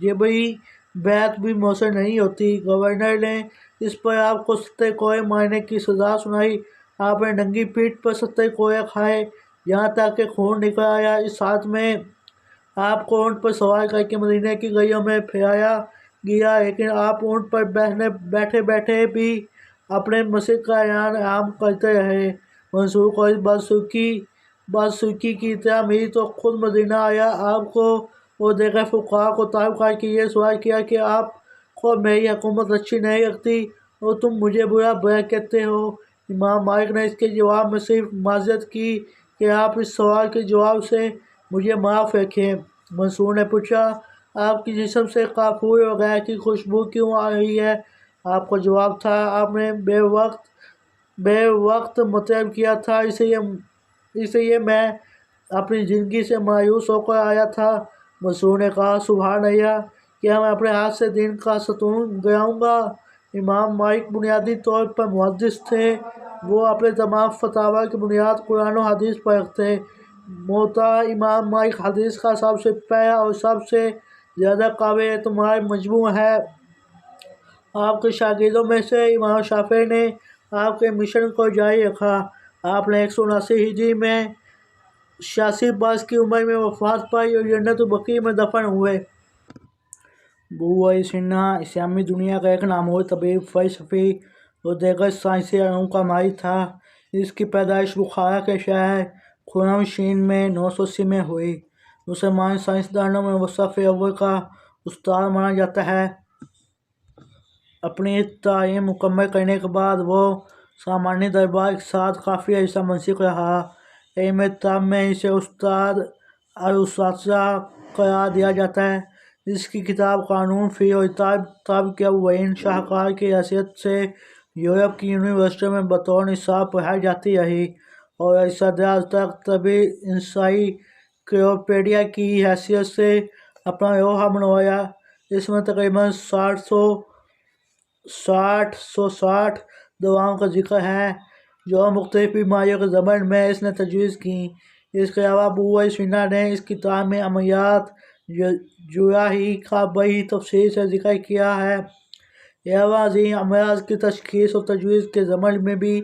یہ بھی بیعت بھی مؤثر نہیں ہوتی۔ گورنر نے اس پر آپ کو 70 کوڑے مارنے کی سزا سنائی۔ آپ نے ننگی پیٹھ پر 70 کوڑے کھائے یہاں تک کہ خون نکل آیا۔ اس حالت میں آپ کو اونٹ پر سوار کر کے مدینے کی گلیوں میں پھرایا گیا، لیکن آپ اونٹ پر بیٹھے بیٹھے بھی اپنے مسلک کا اعلان عام کرتے رہے۔ منصور کو اس بدسلوکی کی اطلاع ملی تو خود مدینہ آیا۔ آپ کو اور دیگر فقہاء کو طلب کر کے یہ سوال کیا کہ آپ کو میری حکومت اچھی نہیں لگتی اور تم مجھے برا کہتے ہو۔ امام مالک نے اس کے جواب میں صرف معذرت کی کہ آپ اس سوال کے جواب سے مجھے معاف رکھیں۔ منصور نے پوچھا، آپ کے جسم سے کافور اور غیر کی خوشبو کیوں آ رہی ہے؟ آپ کا جواب تھا، آپ نے بے وقت مطلب کیا تھا، اس لیے میں اپنی زندگی سے مایوس ہو کر آیا تھا۔ منصور نے کہا، سبحان اللہ، کیا میں اپنے ہاتھ سے دین کا ستون گراؤں گا؟ امام مالک بنیادی طور پر محدث تھے۔ وہ اپنے تمام فتاوی کی بنیاد قرآن و حدیث پر رکھتے۔ موطا امام مالک حدیث کا سب سے پہلا اور سب سے زیادہ قابل اعتماد مجموع ہے۔ آپ کے شاگردوں میں سے امام شافعی نے آپ کے مشن کو جاری رکھا۔ آپ نے 179 ہجری میں 86 برس کی عمر میں وفات پائی اور جنت البقیع میں دفن ہوئے۔ ابو سینا اسلامی دنیا کا ایک نامور طبیب، فلسفی اور دیگر سائنسی علوم کا ماہر تھا۔ اس کی پیدائش بخارا کے شہر خرمشین میں 980 میں ہوئی۔ مسلمان سائنسدانوں میں وہ صف اول کا استاد مانا جاتا ہے۔ اپنی تعلیم مکمل کرنے کے بعد وہ سامانی دربار کے ساتھ کافی عرصہ منسلک رہا۔ علم طب میں اسے استاد الاساتذہ قرار دیا جاتا ہے۔ اس کی کتاب قانون فی الطب طب کے اولین شاہکار کی حیثیت سے یورپ کی یونیورسٹیوں میں بطور نصاب پڑھائی جاتی رہی اور عرصہ دراز تک طبی انسائکلوپیڈیا کی حیثیت سے اپنا لوہا منوایا۔ اس میں تقریباً 60 دواؤں کا ذکر ہے جو مختلف بیماریوں کے ضمن میں اس نے تجویز کیں۔ اس کے علاوہ ابو سینا نے اس کتاب میں عملیات جراحی کا بڑی تفصیل سے ذکر کیا ہے۔ یہ علاوہ عظیم امراض کی تشخیص اور تجویز کے ضمن میں بھی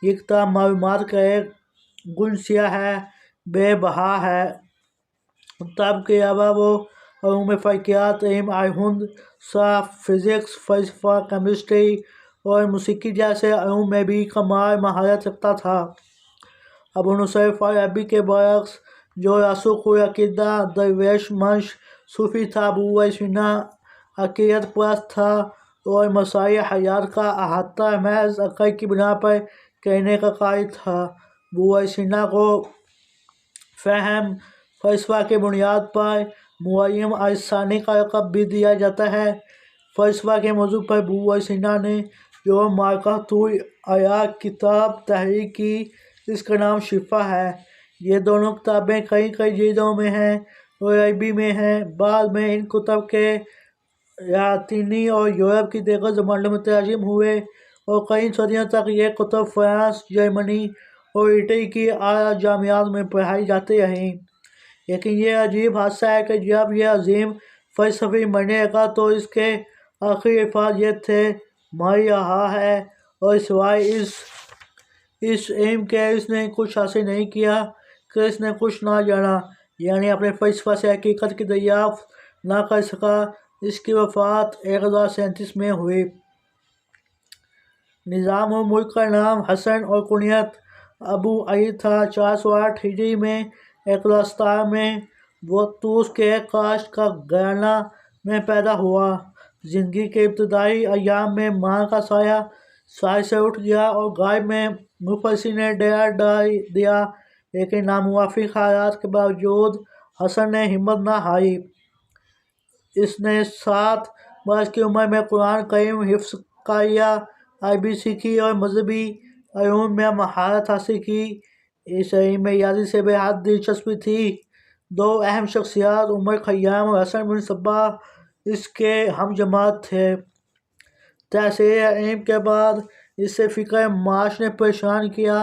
یکتا معلومات کا ایک گنسیا ہے، بے بہا ہے۔ طب کے علاوہ وہ علوم فلکیات، علم ہندسہ، فزکس، فلسفہ، کیمسٹری اور موسیقی جیسے علوم میں بھی کمال مہارت رکھتا تھا۔ ابو نصر فارابی کے برعکس، جو راسخ العقیدہ درویش منش صوفی تھا، ابو سینا عقیدت پرست تھا اور مسائل حیات کا احاطہ محض عقل کی بنا پر کرنے کا قائل تھا۔ ابو سینا کو فہم فلسفہ کی بنیاد پر معلم الثانی کا لقب بھی دیا جاتا ہے۔ فلسفہ کے موضوع پر ابو سینا نے جو معرکۃ الاعیاء کتاب تحریر کی، اس کا نام شفا ہے۔ یہ دونوں کتابیں کئی جلدوں میں ہیں اور عربی میں ہیں۔ بعد میں ان کتب کے لاطینی اور یورپ کی دیگر زبانوں میں ترجمے ہوئے اور کئی صدیوں تک یہ کتب فرانس، جرمنی اور اٹلی کی اعلیٰ جامعات میں پڑھائی جاتی رہیں۔ لیکن یہ عجیب حادثہ ہے کہ جب یہ عظیم فلسفی مرنے لگا تو اس کے آخری الفاظ یہ تھے، مر رہا ہے اور سوائے اس علم کے اس نے کچھ حاصل نہیں کیا کہ اس نے کچھ نہ جانا، یعنی اپنے فلسفہ سے حقیقت کی دریافت نہ کر سکا۔ اس کی وفات 1037 میں ہوئی۔ نظام الملک کا نام حسن اور کنیت ابو علی تھا۔ 408 ہجری میں 1017 میں وہ طوس کے ایک کاشت کا گھرانہ میں پیدا ہوا۔ زندگی کے ابتدائی ایام میں ماں کا سایہ سر سے اٹھ گیا اور غائب میں مفلسی نے ڈیرا ڈال دیا، لیکن ناموافق حالات کے باوجود حسن نے ہمت نہ ہاری۔ اس نے 7 برس کی عمر میں قرآن کریم حفظ کر لیا، عربی سیکھی اور مذہبی علوم میں مہارت حاصل کی۔ اس علم میں ریاضی سے بے حد دلچسپی تھی۔ 2 اہم شخصیات عمر خیام اور حسن بن صباح اس کے ہم جماعت تھے۔ تحصیل علم کے بعد اسے فکر معاش نے پریشان کیا۔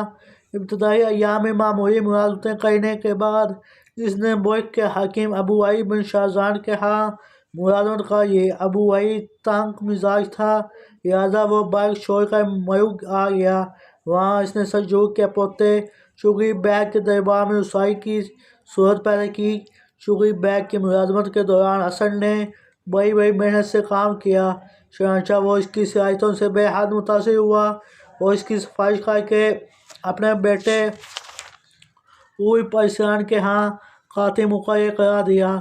ابتدائی ایام میں معمولی ملازمتیں کرنے کے بعد اس نے ملک کے حاکم ابو علی بن شاذان کے ہاں ملازمت کا یہ ابو وحید تنگ مزاج تھا، لہٰذا وہ بائک چھوڑ کر میوگ آ گیا۔ وہاں اس نے سلجوق کے پوتے شگریف بیگ کے دربار میں رسائی کی صورت پیدا کی۔ شگریف بیگ کی ملازمت کے دوران حسن نے بڑی محنت سے کام کیا، چنانچہ وہ اس کی صلاحیتوں سے بے حد متاثر ہوا اور اس کی سفارش کر کے اپنے بیٹے اوئی پرسیان کے ہاں کاتب مقرر کرا دیا۔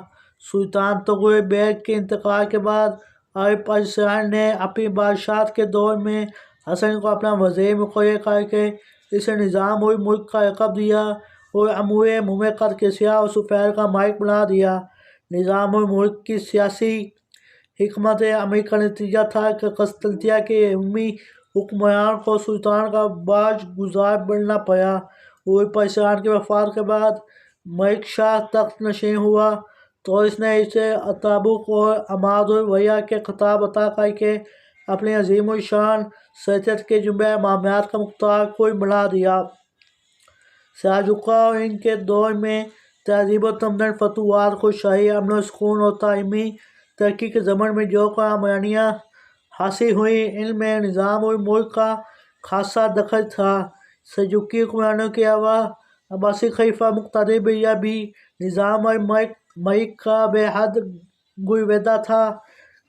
سلطان تغلق بیگ کے انتقال کے بعد اوئی پرسیان نے اپنی بادشاہت کے دور میں حسن کو اپنا وزیر مقرر کر کے اسے نظام الملک کا لقب دیا اور امور مملکت کے سیاہ و سفید کا مالک بنا دیا۔ نظام الملک کی سیاسی حکمت عملی کا نتیجہ تھا کہ قسطنطنیہ کے رومی حکمران کو سلطان کا باج گزار بننا پڑا۔ اوئی پرسیان کی وفات کے بعد ملک شاہ تخت نشین ہوا تو اس نے اسے اتابک اور عماد الولیا کے خطاب عطا کر کے اپنی عظیم الشان سلطنت کے جملہ معاملات کا مختار کل بنا دیا۔ سلجوقیہ اور ان کے دور میں تہذیب و تمدن، فتوحات، خوشحالی، امن و سکون اور تعلیمی ترقی کے ضمن میں جو کارآمدیاں حاصل ہوئیں، ان میں نظام الملک کا خاصا دخل تھا۔ سلجوقی حکمرانوں کے علاوہ عباسی خلیفہ مقتدر بلّہ بھی نظام الملک کا بے حد گرویدہ تھا۔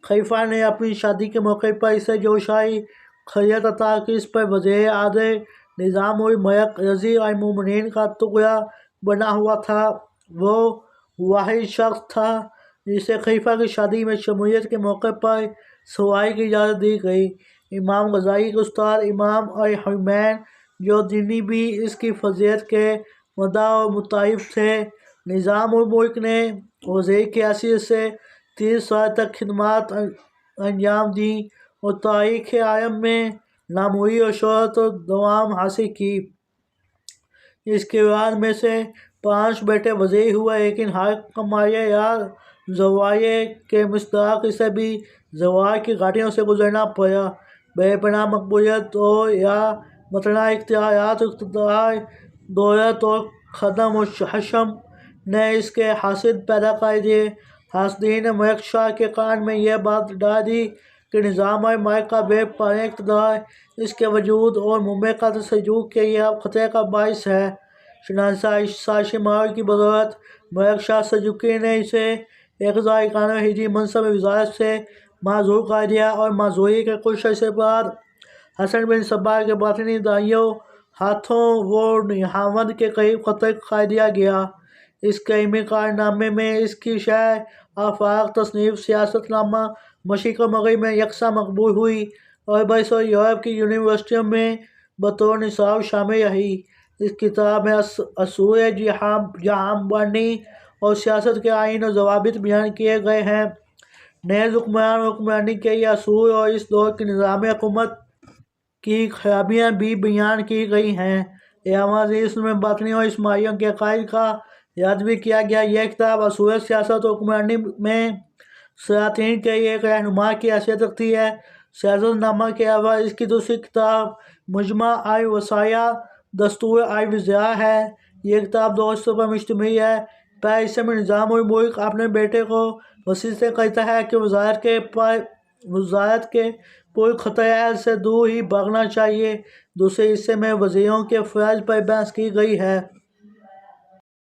خلیفہ نے اپنی شادی کے موقع پر اسے جو شاہی خلیت عطا کی، اس پر وزیر اعظم نظام الملک رضی المومنین کا تغلہ بنا ہوا تھا۔ وہ واحد شخص تھا جسے خلیفہ کی شادی میں شمولیت کے موقع پر سواری کی اجازت دی گئی۔ امام غزالی کے استاد امام الحرمین جو دینی بھی اس کی فضیلت کے مداح و متعارف تھے۔ نظام الملک نے وزیر کی حیثیت سے 30 سال تک خدمات انجام دیں اور تاریخ عالم میں ناموری اور شہرت و دوام حاصل کی۔ اس کے اولاد میں سے 5 بیٹے وزیر ہوئے، لیکن ہر کمالیہ یا زوال کے مستحق اسے بھی زوال کی گھاٹیوں سے گزرنا پڑا۔ بے پناہ مقبولیت اور یا متنوع اختیارات، اقتدار، دولت اور خدم و حشم نے اس کے حاسد پیدا کر دیے۔ حاسدین نے ملک شاہ کے کان میں یہ بات ڈال دی کہ نظام الملک کا بے پناہ اقتدار اس کے وجود اور مملکت سلجوق کے لیے اب خطرے کا باعث ہے۔ چنانچہ اس سازش مغرور کی بدولت ملک شاہ سلجوقی نے اسے 1091 ہجری منصب وزارت سے معزول کر دیا اور معزولی کے کچھ عرصے بعد حسن بن صباح کے باطنی داعیوں ہاتھوں وہ نہاوند کے قریب قتل کر دیا گیا۔ اس کریمی کارنامے میں اس کی شرح آفاق تصنیف سیاست نامہ مشرق و مغرب میں یکساں مقبول ہوئی اور برصغیر یورپ کی یونیورسٹیوں میں بطور نصاب شامل رہی۔ اس کتاب میں اصول جہاں بانی اور سیاست کے آئین و ضوابط بیان کیے گئے ہیں۔ نیز حکمران اور حکمرانی کے لیے اصول اور اس دور کی نظام حکومت کی خرابیاں بھی بیان کی گئی ہیں۔ علاوہ ازیں اس میں باطنی اور اسماعیلیوں کے عقائد کا رد بھی کیا گیا۔ یہ کتاب اصول سیاست و حکمرانی میں سلاطین کے لیے ایک رہنما کی حیثیت رکھتی ہے۔ سیاست نامہ کے علاوہ اس کی دوسری کتاب مجمع الوصایہ دستور الوزراء ہے۔ یہ کتاب 2 حصوں پر مشتمل ہے۔ پہلے حصے میں نظام الملک اپنے بیٹے کو وصیت کرتا ہے کہ وزارت کے پر خطرہ سے دور ہی بھاگنا چاہیے۔ دوسرے حصے میں وزیروں کے فرائض پر بحث کی گئی ہے۔